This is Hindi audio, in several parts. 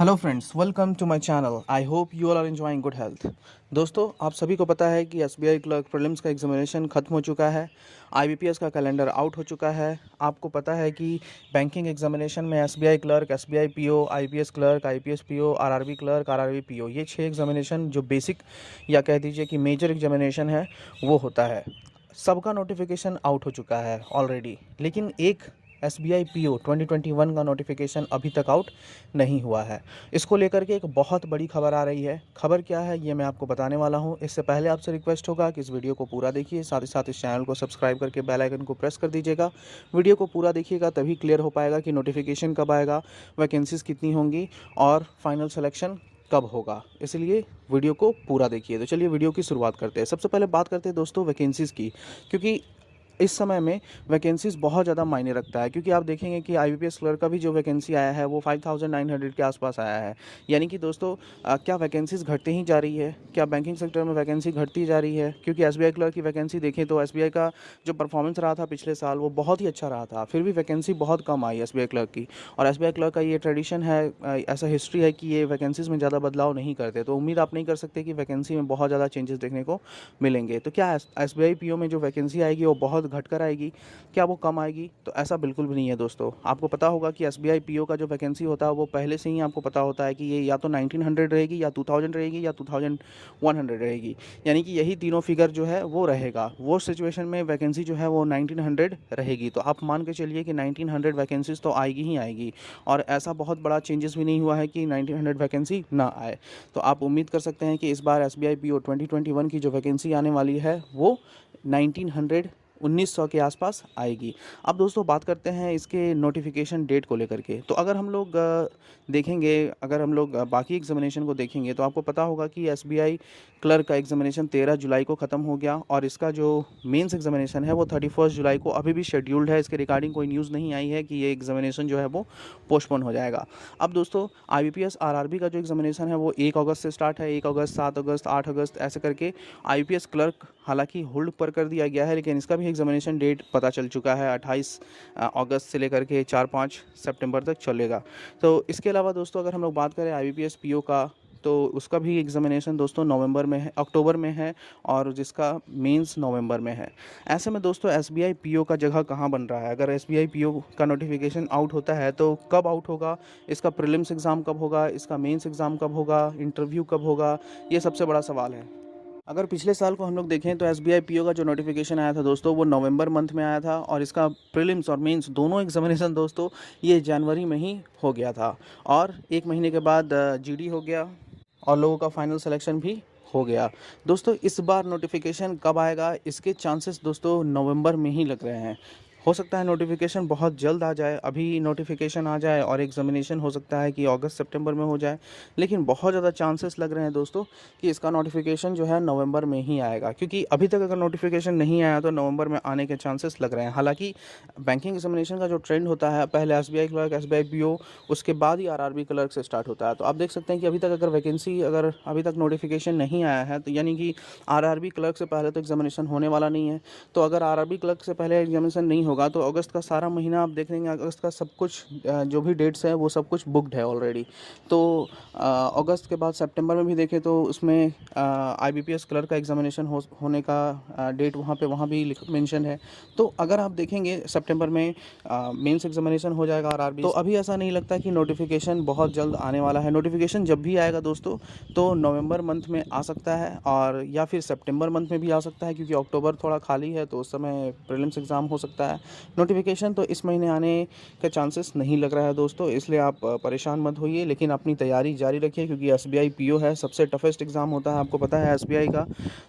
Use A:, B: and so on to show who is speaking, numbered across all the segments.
A: Hello friends, welcome to my channel. I hope you all are enjoying good health. दोस्तों, आप सभी को पता है कि एसबीआई क्लर्क प्रीलिम्स का एग्जामिनेशन खत्म हो चुका है। आईबीपीएस का कैलेंडर आउट हो चुका है। आपको पता है कि बैंकिंग एग्जामिनेशन में SBI clerk, SBI PO, IPS clerk, IPS PO, RRB clerk, RRB PO, ये 6 एग्जामिनेशन जो बेसिक या कह दीजिए कि मेजर एग्जामिनेशन है वो होता है। सबका नोटिफिकेशन आउट हो चुका है ऑलरेडी, लेकिन एक एसबीआई पीओ 2021 का नोटिफिकेशन अभी तक आउट नहीं हुआ है। इसको लेकर के एक बहुत बड़ी खबर आ रही है। खबर क्या है ये मैं आपको बताने वाला हूँ। इससे पहले आपसे रिक्वेस्ट होगा कि इस वीडियो को पूरा देखिए, साथ ही साथ इस चैनल को सब्सक्राइब करके बेल आइकन को प्रेस कर दीजिएगा। वीडियो को पूरा देखिएगा, तभी क्लियर हो पाएगा कि नोटिफिकेशन कब आएगा, वैकेंसीज़ कितनी होंगी और फाइनल सिलेक्शन कब होगा। इसलिए वीडियो को पूरा देखिए। तो चलिए वीडियो की शुरुआत करते हैं। सबसे पहले बात करते हैं दोस्तों वैकेंसीज़ की, क्योंकि इस समय में वैकेंसीज़ बहुत ज़्यादा मायने रखता है। क्योंकि आप देखेंगे कि आईबीपीएस क्लर्क का भी जो वैकेंसी आया है वो 5900 के आसपास आया है। यानी कि दोस्तों क्या वैकेंसीज़ घटती ही जा रही है? क्या बैंकिंग सेक्टर में वैकेंसी घटती जा रही है? क्योंकि एसबीआई क्लर्क की वैकेंसी देखें तो एसबीआई का जो परफॉर्मेंस रहा था पिछले साल वो बहुत ही अच्छा रहा था, फिर भी वैकेंसी बहुत कम आई एसबीआई क्लर्क की। और एसबीआई क्लर्क का ये ट्रेडिशन है, ऐसा हिस्ट्री है कि ये वैकेंसीज़ में ज़्यादा बदलाव नहीं करते। तो उम्मीद आप नहीं कर सकते कि वैकेंसी में बहुत ज़्यादा चेंजेस देखने को मिलेंगे। तो क्या एसबीआई पीओ में जो वैकेंसी आएगी वो बहुत घट कर आएगी? क्या वो कम आएगी? तो ऐसा बिल्कुल भी नहीं है दोस्तों। आपको पता होगा कि एसबीआई पीओ का जो वैकेंसी होता है वो पहले से ही आपको पता होता है कि ये या तो 1900 रहेगी, या 2000 रहेगी, या 2100 रहेगी। यानी कि यही तीनों फिगर जो है वो रहेगा। वो सिचुएशन में वैकेंसी जो है वो 1900 रहेगी। तो आप मान के चलिए कि 1900 वैकेंसीज तो आएगी ही आएगी। और ऐसा बहुत बड़ा चेंजेस भी नहीं हुआ है कि 1900 वैकेंसी ना आए। तो आप उम्मीद कर सकते हैं कि इस बार एसबीआई पीओ 2021 की जो वैकेंसी आने वाली है वो 1900 के आसपास आएगी। अब दोस्तों बात करते हैं इसके नोटिफिकेशन डेट को लेकर के। तो अगर हम लोग देखेंगे, अगर हम लोग बाकी एग्जामिनेशन को देखेंगे तो आपको पता होगा कि एसबीआई क्लर्क का एग्जामिनेशन 13 जुलाई को ख़त्म हो गया और इसका जो मेंस एग्जामिनेशन है वो 31 जुलाई को अभी भी शेड्यूल्ड है। इसके रिगार्डिंग कोई न्यूज़ नहीं आई है कि ये एग्जामिनेशन जो है वो पोस्टपोन हो जाएगा। अब दोस्तों आईबीपीएस आरआरबी का जो एग्जामिनेशन है वो 1 अगस्त से स्टार्ट है। 1 अगस्त, 7 अगस्त, 8 अगस्त ऐसे करके आईपीएस क्लर्क हालांकि होल्ड पर कर दिया गया है, लेकिन इसका भी एग्जामिनेशन डेट पता चल चुका है। 28 अगस्त से लेकर के 4-5 सितंबर तक चलेगा। तो इसके अलावा दोस्तों अगर हम लोग बात करें आईबीपीएस पीओ का, तो उसका भी एग्जामिनेशन दोस्तों नवंबर में है, अक्टूबर में है, और जिसका मेंस नवंबर में है। ऐसे में दोस्तों एसबीआई पीओ का जगह कहाँ बन रहा है? अगर एसबीआई पीओ का नोटिफिकेशन आउट होता है तो कब आउट होगा, इसका प्रीलिम्स एग्ज़ाम कब होगा, इसका मेंस एग्ज़ाम कब होगा, इंटरव्यू कब होगा, ये सबसे बड़ा सवाल है। अगर पिछले साल को हम लोग देखें तो एसबीआई पीओ का जो नोटिफिकेशन आया था दोस्तों वो नवंबर मंथ में आया था, और इसका प्रीलिम्स और मेंस दोनों एग्जामिनेशन दोस्तों ये जनवरी में ही हो गया था। और एक महीने के बाद जीडी हो गया और लोगों का फाइनल सिलेक्शन भी हो गया। दोस्तों इस बार नोटिफिकेशन कब आएगा, इसके चांसेस दोस्तों नवंबर में ही लग रहे हैं। हो सकता है नोटिफिकेशन बहुत जल्द आ जाए, अभी नोटिफिकेशन आ जाए और एग्जामिनेशन हो सकता है कि अगस्त सितंबर में हो जाए, लेकिन बहुत ज़्यादा चांसेस लग रहे हैं दोस्तों कि इसका नोटिफिकेशन जो है नवंबर में ही आएगा। क्योंकि अभी तक अगर नोटिफिकेशन नहीं आया तो नवंबर में आने के चांसेस लग रहे हैं। हालांकि बैंकिंग एग्जामिनेशन का जो ट्रेंड होता है पहले एसबीआई क्लर्क, एसबीआई पीओ, उसके बाद ही आरआरबी क्लर्क से स्टार्ट होता है। तो आप देख सकते हैं कि अभी तक अगर वैकेंसी, अगर अभी तक नोटिफिकेशन नहीं आया है तो यानी कि आरआरबी क्लर्क से पहले तो एग्जामिनेशन होने वाला नहीं है। तो अगर आरआरबी क्लर्क से पहले एग्जामिनेशन नहीं होगा तो अगस्त का सारा महीना आप देख लेंगे, अगस्त का सब कुछ जो भी डेट्स हैं वो सब कुछ बुकड है ऑलरेडी। तो अगस्त के बाद सितंबर में भी देखें तो उसमें आईबीपीएस क्लर्क का एग्जामिनेशन होने का डेट वहाँ भी मेंशन है। तो अगर आप देखेंगे सितंबर में मेंस एग्जामिनेशन हो जाएगा आरआरबी। तो अभी ऐसा नहीं लगता कि नोटिफिकेशन बहुत जल्द आने वाला है। नोटिफिकेशन जब भी आएगा दोस्तों तो नवंबर मंथ में आ सकता है, और या फिर सितंबर मंथ में भी आ सकता है, क्योंकि अक्टूबर थोड़ा खाली है तो उस समय प्रीलिम्स एग्ज़ाम हो सकता है। नोटिफिकेशन तो इस महीने आने के चांसेस नहीं लग रहा है दोस्तों, इसलिए आप परेशान मत होइए, लेकिन अपनी तैयारी जारी रखिए। क्योंकि एसबीआई पीओ है, सबसे टफेस्ट एग्ज़ाम होता है, आपको पता है एसबीआई का।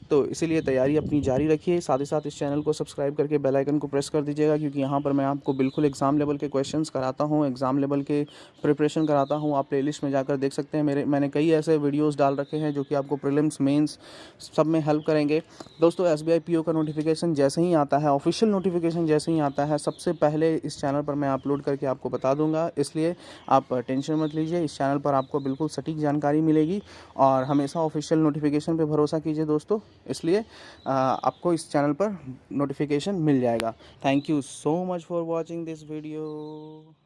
A: तो इसीलिए तैयारी अपनी जारी रखिए। साथ ही साथ इस चैनल को सब्सक्राइब करके बेल आइकन को प्रेस कर दीजिएगा, क्योंकि यहाँ पर मैं आपको बिल्कुल एग्ज़ाम लेवल के क्वेश्चंस कराता हूँ, एग्ज़ाम लेवल के प्रिपरेशन कराता हूँ। आप प्लेलिस्ट में जाकर देख सकते हैं, मैंने कई ऐसे वीडियोज़ डाल रखे हैं जो कि आपको प्रीलिम्स, मेंस सब में हेल्प करेंगे। दोस्तों एसबीआई पीओ का नोटिफिकेशन जैसे ही आता है, ऑफिशियल नोटिफिकेशन जैसे ही आता है, सबसे पहले इस चैनल पर मैं अपलोड करके आपको बता दूंगा। इसलिए आप टेंशन मत लीजिए, इस चैनल पर आपको बिल्कुल सटीक जानकारी मिलेगी, और हमेशा ऑफिशियल नोटिफिकेशन पे भरोसा कीजिए दोस्तों। इसलिए आपको इस चैनल पर नोटिफिकेशन मिल जाएगा। Thank you so much for watching this video.